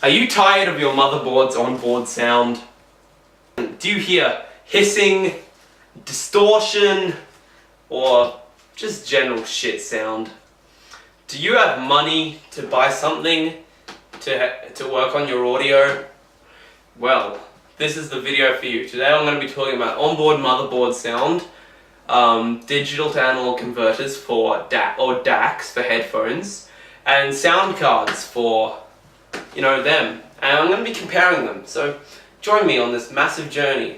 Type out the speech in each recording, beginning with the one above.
Are you tired of your motherboard's onboard sound? Do you hear hissing, distortion, or just general shit sound? Do you have money to buy something to work on your audio? Well, this is the video for you. Today I'm going to be talking about onboard motherboard sound, digital to analog converters for DACs for headphones, and sound cards for them. And I'm going to be comparing them. So join me on this massive journey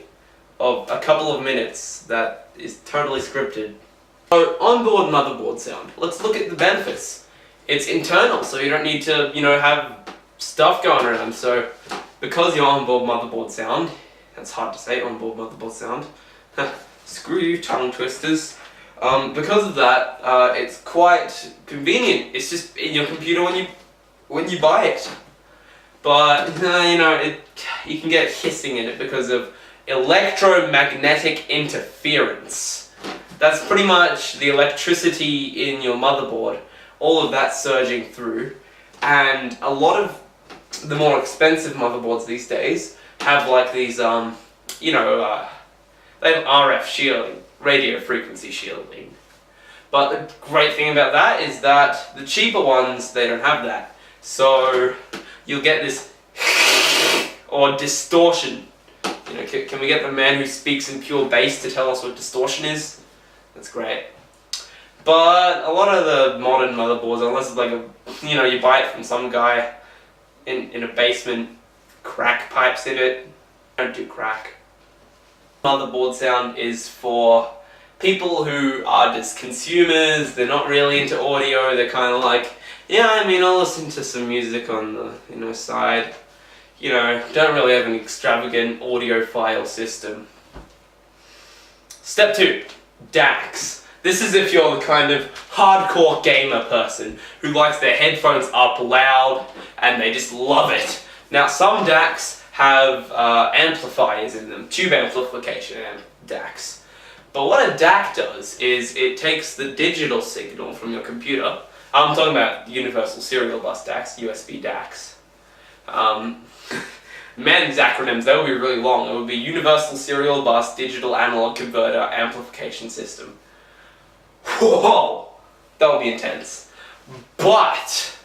of a couple of minutes that is totally scripted. So onboard motherboard sound. Let's look at the benefits. It's internal, so you don't need to have stuff going around. So because your onboard motherboard sound, that's hard to say, onboard motherboard sound. Screw you, tongue twisters. Because of that, it's quite convenient. It's just in your computer when you buy it. But you can get hissing in it because of electromagnetic interference. That's pretty much the electricity in your motherboard. All of that surging through, and a lot of the more expensive motherboards these days have like these they have RF shielding, radio frequency shielding. But the great thing about that is that the cheaper ones, they don't have that. So you'll get this or distortion. Can we get the man who speaks in pure bass to tell us what distortion is? That's great. But a lot of the modern motherboards, unless it's like you buy it from some guy in a basement, crack pipes in it. Don't do crack. Motherboard sound is for people who are just consumers. They're not really into audio. They're kind of like, I'll listen to some music on the side. Don't really have an extravagant audiophile system. Step 2, DACs. This is if you're the kind of hardcore gamer person who likes their headphones up loud and they just love it. Now some DACs have amplifiers in them, tube amplification DACs. But what a DAC does is it takes the digital signal from your computer. I'm talking about Universal Serial Bus DACs, USB DACs. Man, these acronyms, they would be really long. It would be Universal Serial Bus Digital Analog Converter Amplification System. Whoa! That would be intense. But,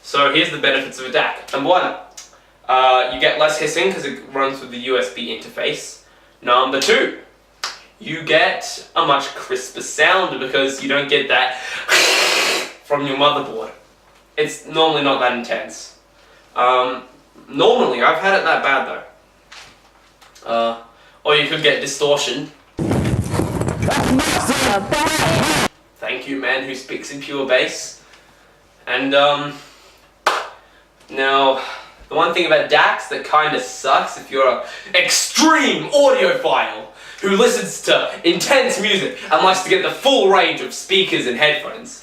so here's the benefits of a DAC. Number 1, you get less hissing because it runs through the USB interface. Number 2, you get a much crisper sound because you don't get that from your motherboard. It's normally not that intense. Normally, I've had it that bad though. Or you could get distortion. Thank you, man who speaks in pure bass. And now, the one thing about DACs that kind of sucks if you're an extreme audiophile who listens to intense music and likes to get the full range of speakers and headphones.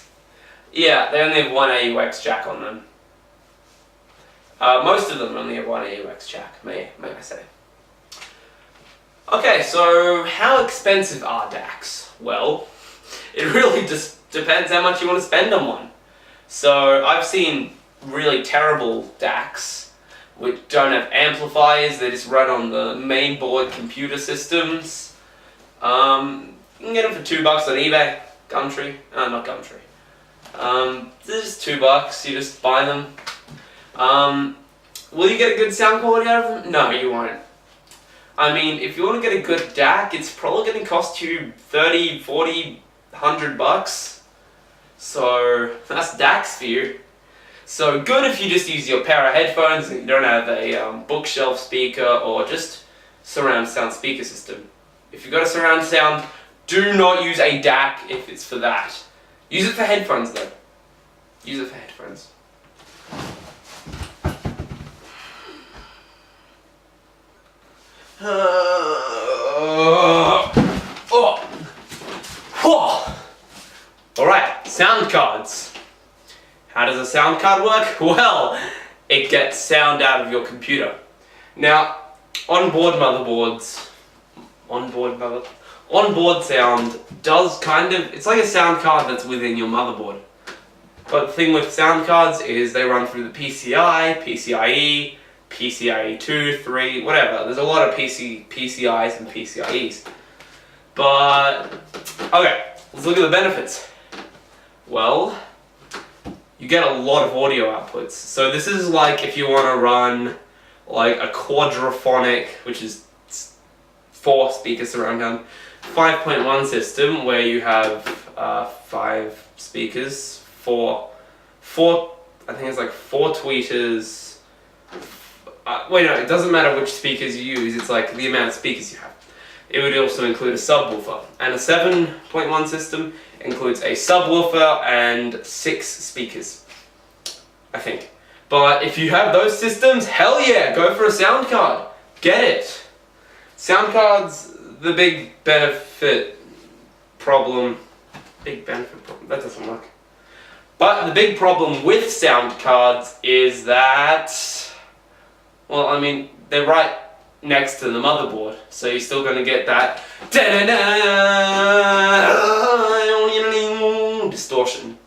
Yeah, they only have one AUX jack on them. Most of them only have one AUX jack, may I say. Okay, so how expensive are DACs? Well, it really just depends how much you want to spend on one. So I've seen really terrible DACs which don't have amplifiers, they just run on the main board computer systems. You can get them for $2 on eBay, Gumtree, not Gumtree. They're just $2, you just buy them. Will you get a good sound quality out of them? No, you won't. I mean, if you want to get a good DAC, it's probably going to cost you $30, $40, $100. So that's DACs for you. So good if you just use your pair of headphones and you don't have a bookshelf speaker or just surround sound speaker system. If you've got a surround sound, do not use a DAC if it's for that. Use it for headphones though. Use it for headphones. Alright, sound cards. How does a sound card work? Well, it gets sound out of your computer. Now, onboard sound does it's like a sound card that's within your motherboard. But the thing with sound cards is they run through the PCI, PCIe, PCIe 2, 3, whatever. There's a lot of PCIs and PCIes. But, okay, let's look at the benefits. Well, you get a lot of audio outputs. So this is like if you want to run like a quadraphonic, which is 4 speakers surround sound, 5.1 system where you have 5 speakers, four, I think it's like 4 tweeters. Wait, no, it doesn't matter which speakers you use, it's like the amount of speakers you have. It would also include a subwoofer. And a 7.1 system includes a subwoofer and 6 speakers, I think. But if you have those systems, hell yeah, go for a sound card. Get it. Sound cards, the big benefit problem, that doesn't work. But the big problem with sound cards is that, well, I mean, they're right next to the motherboard, so you're still going to get that distortion.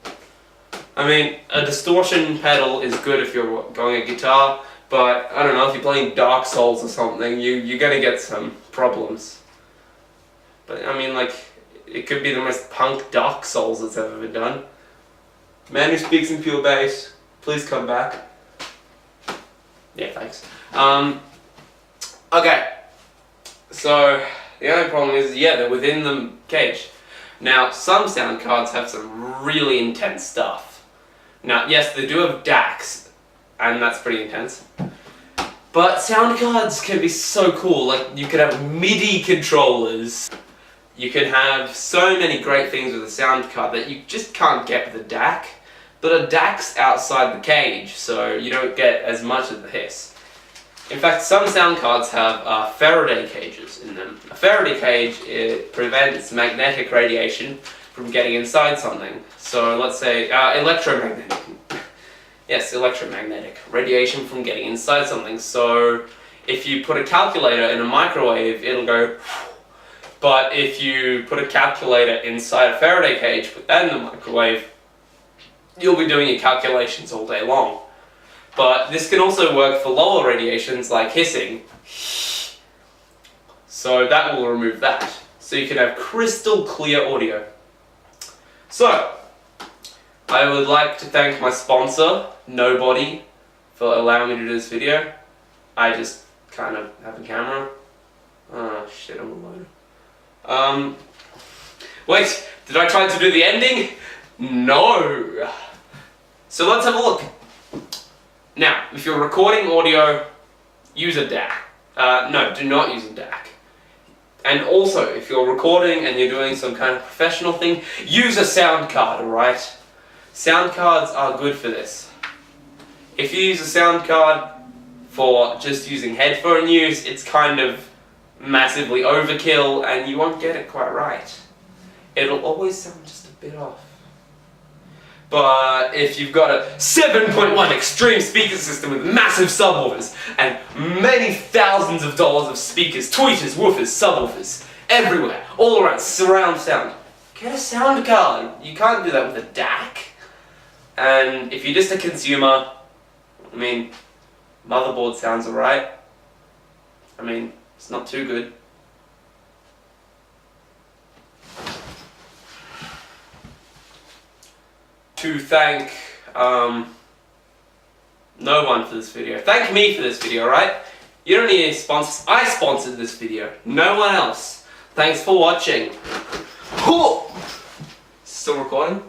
I mean, a distortion pedal is good if you're going a guitar, but I don't know, if you're playing Dark Souls or something, you're going to get some problems. But I mean, like, it could be the most punk Dark Souls that's ever been done. Man who speaks in pure bass, please come back. Yeah, thanks. Okay, so the only problem is, yeah, they're within the cage. Now, some sound cards have some really intense stuff. Now, yes, they do have DACs, and that's pretty intense. But sound cards can be so cool. Like, you could have MIDI controllers. You can have so many great things with a sound card that you just can't get with a DAC. But a DAC's outside the cage, so you don't get as much of the hiss. In fact, some sound cards have Faraday cages in them. A Faraday cage, it prevents magnetic radiation from getting inside something. So let's say electromagnetic. Yes, electromagnetic radiation from getting inside something. So if you put a calculator in a microwave, it'll go. But if you put a calculator inside a Faraday cage, put that in the microwave, you'll be doing your calculations all day long. But this can also work for lower radiations like hissing. So that will remove that. So you can have crystal clear audio. So, I would like to thank my sponsor, Nobody, for allowing me to do this video. I just kind of have a camera. Oh shit, I'm alone. Wait, did I try to do the ending? No! So let's have a look. Now, if you're recording audio, use a DAC. No, do not use a DAC. And also, if you're recording and you're doing some kind of professional thing, use a sound card, alright? Sound cards are good for this. If you use a sound card for just using headphone use, it's kind of massively overkill and you won't get it quite right. It'll always sound just a bit off. But if you've got a 7.1 extreme speaker system with massive subwoofers and many thousands of dollars of speakers, tweeters, woofers, subwoofers, everywhere, all around, surround sound, get a sound card. You can't do that with a DAC. And if you're just a consumer, I mean, motherboard sounds alright. I mean, it's not too good. To thank no one for this video. Thank me for this video, right? You don't need any sponsors. I sponsored this video. No one else. Thanks for watching. Still recording?